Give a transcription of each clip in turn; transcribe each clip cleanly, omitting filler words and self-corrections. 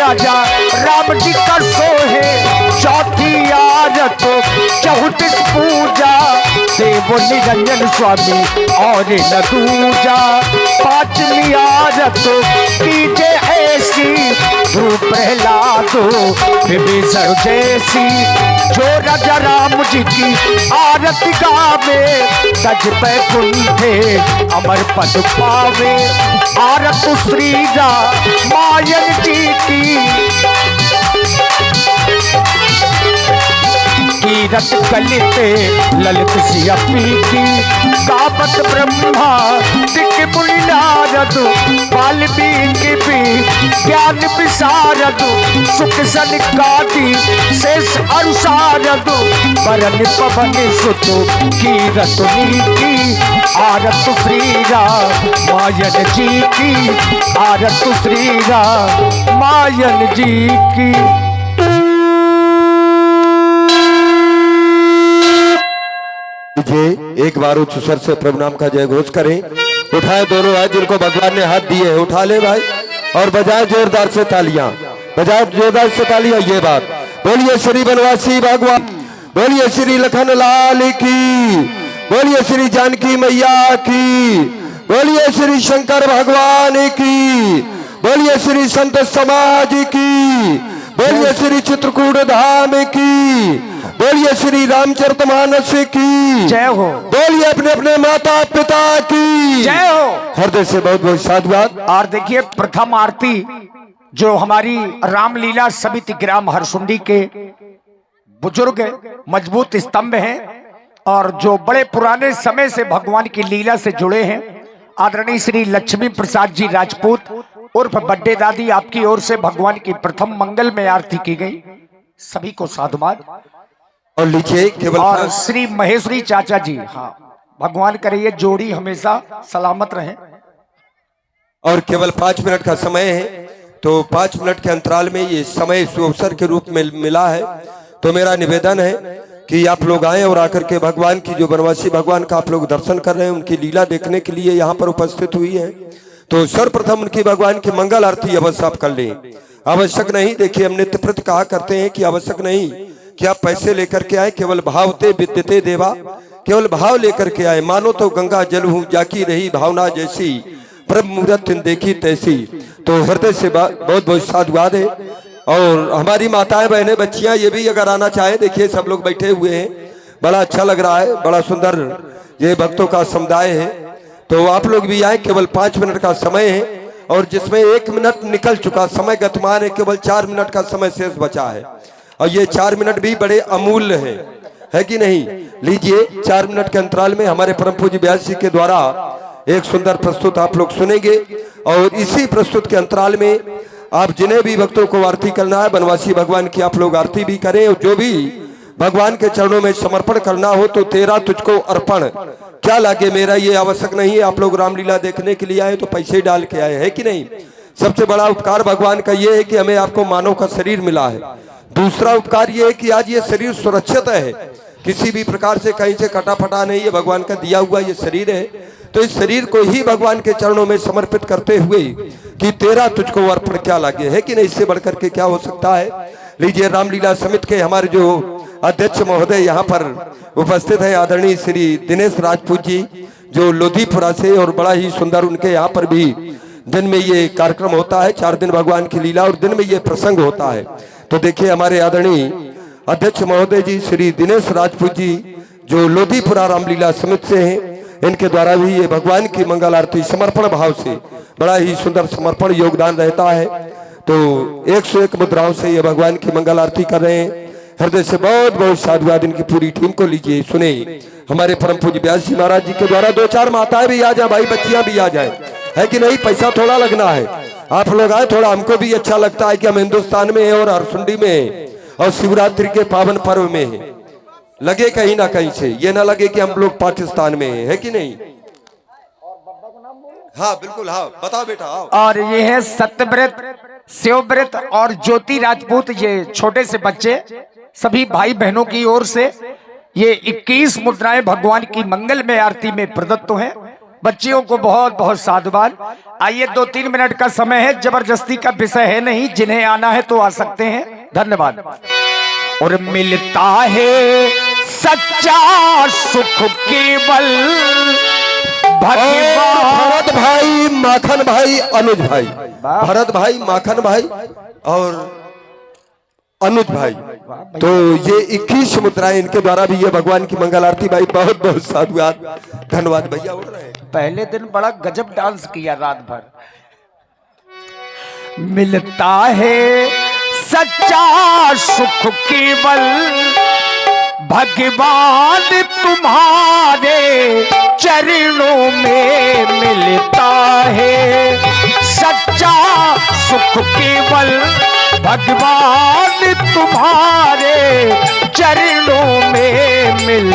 राजा राम जी का सोहे। चौथी आरत 34 पूजा देव निरंजन स्वामी और न दूजा। पांचवी आरत कीजे ऐसी ध्रुव प्रहलाद विभीषण जैसी। जो राजा राम जी की आरती गावे सज पे कुंठे अमर पद पावे। आरत श्री रामायण जी की कीरत कलित ललित सियपी की। गावत ब्रह्मा दिक मुनि नारद वाल्मीकि भी ज्ञान विशारद। सुख सनकादि शेष अनुसारद वरन पवन सुत कीरत नीति। आरत श्री रामायण जी की। आरत श्री रामायण जी की। एक बार उच्च स्वर से प्रभु नाम का जय घोष करें। उठाए दोनों हाथ जिनको भगवान ने हाथ दिए हैं, उठा ले भाई और बजाए जोरदार से तालियां, बजाए जोरदार से तालियां। ये बात बोलिए श्री बनवासी भगवान, बोलिए श्री लखन लाल की, बोलिए श्री जानकी मैया की, बोलिए श्री शंकर भगवान की, बोलिए श्री संत समाज की, बोलिए श्री चित्रकूट धाम की, बोलिए श्री रामचरितमानस की जय हो। बोलिए अपने अपने माता पिता की जय हो। हृदय से बहुत बहुत साधुवाद। और देखिए प्रथम आरती जो हमारी रामलीला समिति ग्राम हरसुंडी के बुजुर्ग मजबूत स्तंभ हैं और जो बड़े पुराने समय से भगवान की लीला से जुड़े हैं, आदरणीय श्री लक्ष्मी प्रसाद जी राजपूत उर्फ बड्डे दादी, आपकी ओर से भगवान की प्रथम मंगल में आरती की गई। सभी को साधुवाद। और लीजिए केवल और श्री महेश्वरी चाचा जी, हाँ भगवान करे ये जोड़ी हमेशा सलामत रहे। और केवल 5 मिनट का समय है, तो 5 मिनट के अंतराल में ये समय सुअवसर के रूप में मिला है। तो मेरा निवेदन है कि आप लोग आए और आकर के भगवान की जो बनवासी भगवान का आप लोग दर्शन कर रहे हैं, उनकी लीला देखने के लिए यहाँ पर उपस्थित हुई है। तो सर्वप्रथम उनकी भगवान की मंगल आरती अवश्य आप कर लें। आवश्यक नहीं, देखिए हम नित्य प्रति कहा करते हैं कि आवश्यक नहीं कि आप पैसे लेकर के आए, केवल भावते विद्यते देवा, केवल भाव लेकर के आए। मानो तो गंगा जल हूँ जाकी रही भावना जैसी, प्रभु मूरत देखी तैसी। तो हृदय से बहुत बहुत साधुवाद है। और हमारी माताएं बहनें बच्चियां ये भी अगर आना चाहे, देखिए सब लोग बैठे हुए हैं, बड़ा अच्छा लग रहा है, बड़ा सुंदर ये भक्तों का समुदाय है। तो आप लोग भी आए, केवल 5 मिनट का समय है और जिसमें 1 मिनट निकल चुका, समय गतिमान है, केवल 4 मिनट का समय शेष बचा है। और ये 4 मिनट भी बड़े अमूल्य है कि नहीं। लीजिए 4 मिनट के अंतराल में हमारे परम पूज्य व्यास जी के द्वारा एक सुंदर प्रस्तुत आप लोग सुनेंगे। और इसी प्रस्तुत के अंतराल में आप जिन्हें भी भक्तों को आरती करना है, बनवासी भगवान की आप लोग आरती भी करें। और जो भी भगवान के चरणों में समर्पण करना हो तो तेरा तुझको अर्पण क्या लागे मेरा, ये आवश्यक नहीं है। आप लोग रामलीला देखने के लिए आए तो पैसे डाल के आए हैं कि नहीं। सबसे बड़ा उपकार भगवान का ये है कि हमें आपको मानव का शरीर मिला है। दूसरा उपकार ये है कि आज ये शरीर सुरक्षित है, किसी भी प्रकार से कहीं से कटा फटा नहीं है, भगवान का दिया हुआ ये शरीर है। तो इस शरीर को ही भगवान के चरणों में समर्पित करते हुए कि तेरा तुझको अर्पण क्या लागे, है कि नहीं, इससे बढ़कर के क्या हो सकता है। लीजिए रामलीला समिति के हमारे जो अध्यक्ष महोदय यहाँ पर उपस्थित है, आदरणीय श्री दिनेश राजपूत जी, जो लोधीपुरा से, और बड़ा ही सुंदर उनके यहाँ पर भी दिन में ये कार्यक्रम होता है, 4 दिन भगवान की लीला और दिन में ये प्रसंग होता है। तो देखिए हमारे आदरणीय अध्यक्ष महोदय जी श्री दिनेश राजपूत जी, जो लोधीपुरा रामलीला समिति से हैं, इनके द्वारा भी ये भगवान की मंगल आरती समर्पण भाव से, बड़ा ही सुंदर समर्पण योगदान रहता है। तो 101 मुद्राओं से ये भगवान की मंगल आरती कर रहे हैं। हृदय से बहुत बहुत साधुवाद इनकी पूरी टीम को। लीजिए सुने हमारे परम पूज्य व्यास जी महाराज जी के द्वारा। 2-4 माताएं भी आ जाए भाई, बच्चियां भी आ जाए, है कि नहीं। पैसा थोड़ा लगना है, आप लोग आए, थोड़ा हमको भी अच्छा लगता है कि हम हिंदुस्तान में हैं और हरसुंडी में हैं और शिवरात्रि के पावन पर्व में हैं। लगे कहीं ना कहीं से, ये ना लगे कि हम लोग पाकिस्तान में हैं, है कि नहीं। हाँ बिल्कुल, हाँ बताओ बेटा आओ। और ये है सत्यव्रत, शिवव्रत और ज्योति राजपूत, ये छोटे से बच्चे सभी भाई बहनों की ओर से ये 21 मुद्राएं भगवान की मंगल में आरती में प्रदत्त हैं। बच्चियों को बहुत बहुत साधुवाद। आइए 2-3 मिनट का समय है, जबरदस्ती का विषय है नहीं, जिन्हें आना है तो आ सकते हैं। धन्यवाद। और मिलता है सच्चा सुख केवल भगवान। भरत भाई, माखन भाई, अनुज भाई, भरत भाई, माखन भाई और अनुज भाई, तो ये 21 मुद्राएं इनके द्वारा भी ये भगवान की मंगल आरती। भाई बहुत बहुत साधुवाद, धन्यवाद। भैया उड़ रहे हैं। पहले दिन बड़ा गजब डांस किया रात भर। मिलता है सच्चा सुख केवल भगवान तुम्हारे चरणों में मिलता है। सच्चा सुख केवल भगवान तुम्हारे चरणों में मिल।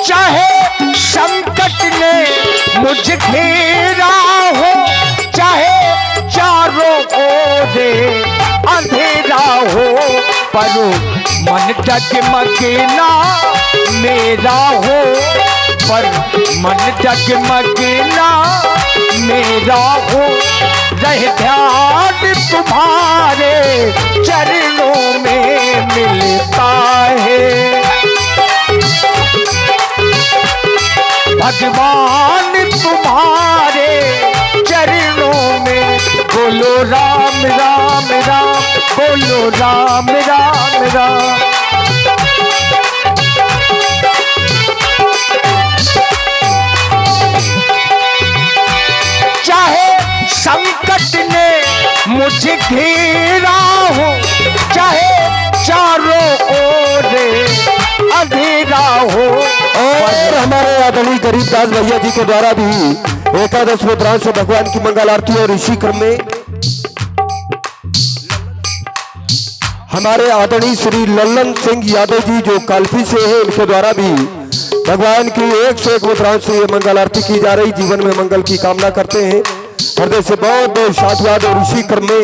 चाहे संकट ने मुझे घेरा हो, चाहे चारों ओरे अंधेरा हो, पर मन डगमगना मेरा हो, पर मन डगमगना मेरा हो। रहे ध्यान तुम्हारे चरणों में मिलता है। भगवान तुम्हारे चरणों में बोलो राम राम राम, बोलो राम राम राम। चाहे संकट ने मुझे घेरा हो, चाहे चारों ओर अंधेरा हो। और हमारे आदरणीय गरीबदास भैया जी के द्वारा भी एकादश मुद्राओं से भगवान की मंगल आरती। और इसी क्रम में हमारे आदरणीय श्री लल्लन सिंह यादव जी जो काल्फी से है, इनके द्वारा भी भगवान की 101 मुद्राओं से ये मंगल आरती की जा रही। जीवन में मंगल की कामना करते हैं, हृदय से बहुत बहुत साधुवाद। और इसी क्रम में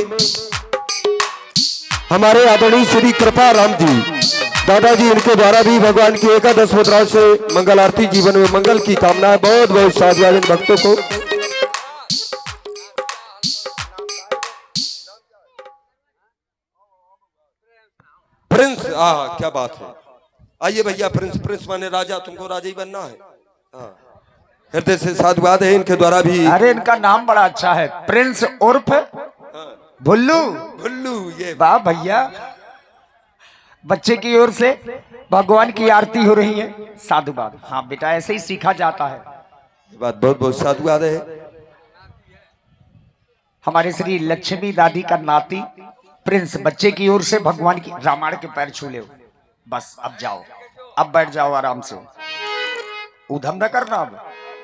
हमारे आदरणीय श्री कृपा राम जी दादाजी, इनके द्वारा भी भगवान की एकादश मुद्राओं से मंगल आरती। जीवन में मंगल की कामना है, बहुत बहुत साधुवाद इन भक्तों को। प्रिंस, क्या बात है। आइए भैया, प्रिंस, प्रिंस माने राजा, तुमको राजा ही बनना है। हाँ, हृदय से साधुवाद है इनके द्वारा भी। अरे इनका नाम बड़ा अच्छा है, प्रिंस उर्फ भुल्लू। भुल्लू, ये वाह भैया। बच्चे की ओर से भगवान की आरती हो रही है, साधुवाद। हाँ बेटा, ऐसे ही सीखा जाता है। ये बात बहुत बहुत साधुवाद है। हमारे श्री लक्ष्मी दादी का नाती प्रिंस बच्चे की ओर से भगवान की रामायण के पैर छू ले। बस अब जाओ, अब बैठ जाओ आराम से, उधम न करना अब।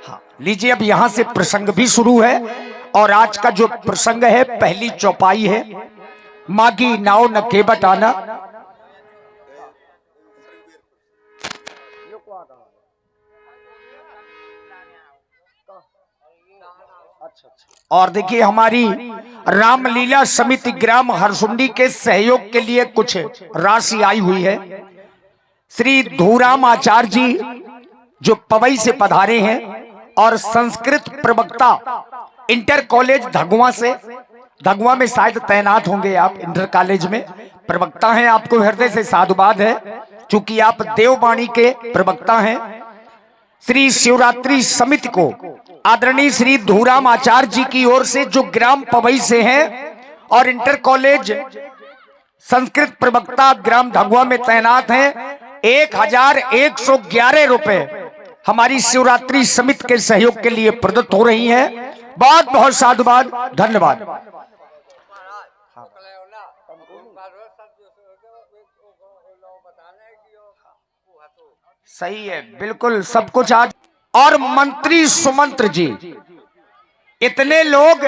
हाँ लीजिए, अब यहाँ से प्रसंग भी शुरू है। और आज का जो प्रसंग है, पहली चौपाई है, मागी नाव न केवट आना। और देखिए, हमारी रामलीला समिति ग्राम हरसुंडी के सहयोग के लिए कुछ राशि आई हुई है। श्री धूराम आचार्य जी जो पवई से पधारे हैं और संस्कृत प्रवक्ता इंटर कॉलेज धगुआ से, धगुआ में शायद तैनात होंगे आप, इंटर कॉलेज में प्रवक्ता हैं। आपको हृदय से साधुवाद है, चूंकि आप देववाणी के प्रवक्ता हैं। श्री शिवरात्रि समिति को आदरणीय श्री धूराम आचार्य जी की ओर से, जो ग्राम पवई से हैं और इंटर कॉलेज संस्कृत प्रवक्ता ग्राम धगुआ में तैनात हैं, 1111 रुपए हमारी शिवरात्रि समिति के सहयोग के लिए प्रदत्त हो रही हैं। बहुत बहुत साधुवाद, धन्यवाद। सही है, बिल्कुल सब कुछ आज। और मंत्री सुमंत्र जी, इतने लोग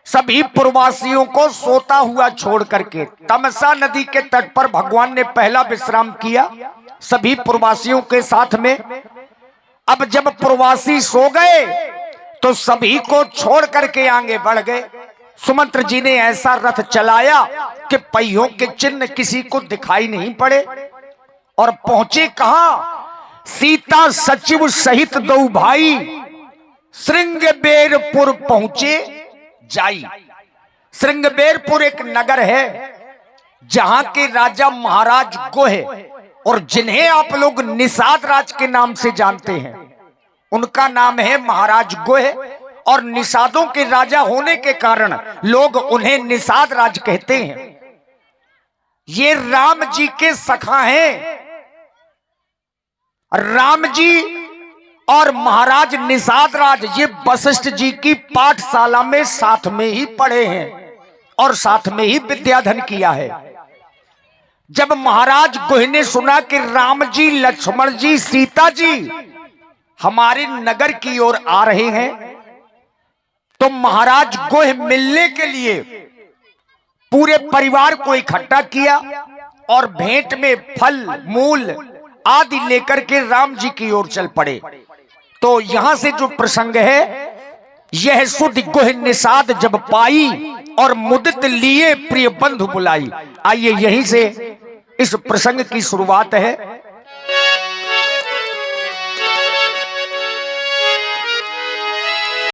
सभी प्रवासियों को सोता हुआ छोड़ करके तमसा नदी के तट पर भगवान ने पहला विश्राम किया सभी प्रवासियों के साथ में। अब जब प्रवासी सो गए तो सभी को छोड़ करके आगे बढ़ गए। सुमंत्र जी ने ऐसा रथ चलाया कि पहियों के चिन्ह किसी को दिखाई नहीं पड़े। और पहुंचे कहां? सीता सचिव सहित दो भाई श्रृंगबेरपुर पहुंचे जाई। श्रृंगबेरपुर एक नगर है जहां के राजा महाराज गोह, और जिन्हें आप लोग निषाद राज के नाम से जानते हैं, उनका नाम है महाराज गोह। और निषादों के राजा होने के कारण लोग उन्हें निषाद राज कहते हैं। ये राम जी के सखा हैं। राम जी और महाराज निषाद राज ये वशिष्ठ जी की पाठशाला में साथ में ही पढ़े हैं और साथ में ही विद्याधन किया है। जब महाराज गोह ने सुना कि राम जी, लक्ष्मण जी, सीता जी हमारे नगर की ओर आ रहे हैं, तो महाराज गोह मिलने के लिए पूरे परिवार को इकट्ठा किया और भेंट में फल मूल आदि लेकर के राम जी की ओर चल पड़े। तो यहां से जो प्रसंग है, यह सुध गोह निषाद जब पाई और मुदित लिए प्रिय बंधु बुलाई। आइए यहीं से इस प्रसंग की शुरुआत है।